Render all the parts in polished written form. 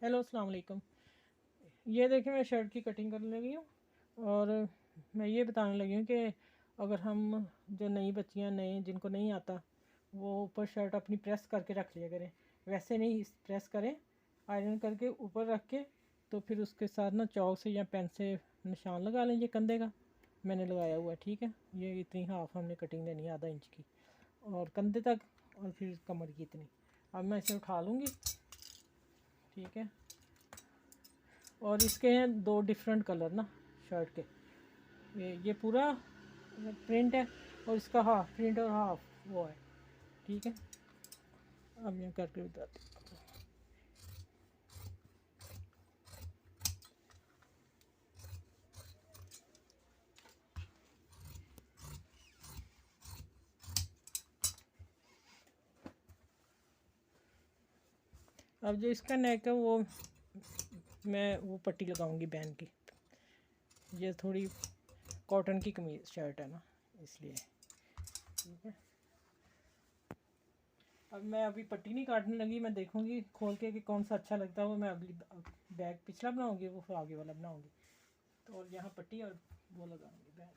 Hello अस्सलाम वालेकुम। ये देखिए मैं शर्ट की कटिंग करने लगी हूँ और मैं ये बताने लगी हूँ कि अगर हम जो नई बच्चियाँ नए जिनको नहीं आता वो ऊपर शर्ट अपनी प्रेस करके रख लिया करें। वैसे नहीं प्रेस करें, आयरन करके ऊपर रख के तो फिर उसके साथ ना चौक से या पेन से निशान लगा लें। ये कंधे का मैंने लगाया हुआ है, ठीक है। ये इतनी हाफ हमने कटिंग देनी है, आधा इंच की, और कंधे तक, और फिर कमर की इतनी। अब मैं इसे उठा लूँगी, ठीक है। और इसके हैं दो डिफरेंट कलर ना शर्ट के। ये पूरा प्रिंट है और इसका हाफ प्रिंट और हाफ वो है, ठीक है। अब मैं करके बताती हूँ। अब जो इसका नेक है वो मैं वो पट्टी लगाऊंगी बैन की। ये थोड़ी कॉटन की कमीज शर्ट है ना, इसलिए, ठीक है। अब मैं अभी पट्टी नहीं काटने लगी, मैं देखूंगी खोल के कि कौन सा अच्छा लगता है वो मैं अगली बैग पिछला बनाऊंगी, वो फिर आगे वाला बनाऊंगी। तो और यहाँ पट्टी और वो लगाऊंगी बैन।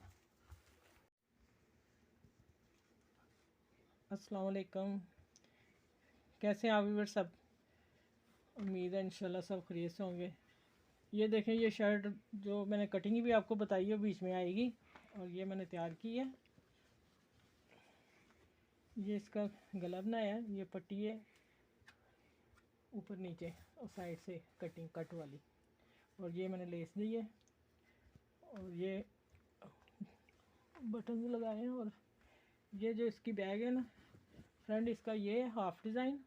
अस्सलाम वालेकुम, कैसे हैं आप व्यूअर्स सब? उम्मीद है इंशाल्लाह सब खैरियत से होंगे। ये देखें, ये शर्ट जो मैंने कटिंग भी आपको बताई है बीच में आएगी, और ये मैंने तैयार की है। ये इसका गला बनाया है, ये पट्टी है ऊपर नीचे और साइड से कटिंग कट वाली, और ये मैंने लेस दी है, और ये बटन लगाए हैं। और ये जो इसकी बैग है ना फ्रंट, इसका ये है हाफ डिज़ाइन,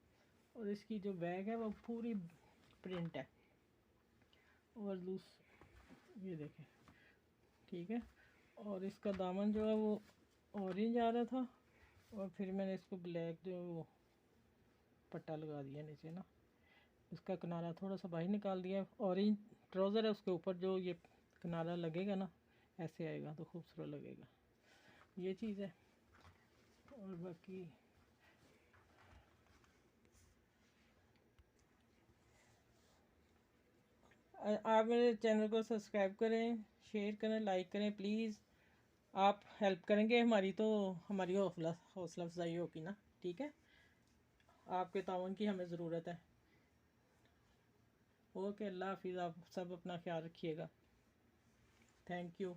और इसकी जो बैग है वो पूरी प्रिंट है। और लूज ये देखें, ठीक है। और इसका दामन जो है वो ऑरेंज आ रहा था, और फिर मैंने इसको ब्लैक जो वो पट्टा लगा दिया नीचे ना, इसका किनारा थोड़ा सा बाहर निकाल दिया। ऑरेंज ट्राउज़र है, उसके ऊपर जो ये किनारा लगेगा ना ऐसे आएगा तो खूबसूरत लगेगा, ये चीज़ है। और बाकी आप मेरे चैनल को सब्सक्राइब करें, शेयर करें, लाइक करें प्लीज़। आप हेल्प करेंगे हमारी तो हमारी हौसला अफजाई होगी ना, ठीक है। आपके ताउन की हमें ज़रूरत है। ओके, अल्लाह हाफिज़। आप सब अपना ख्याल रखिएगा। Thank you.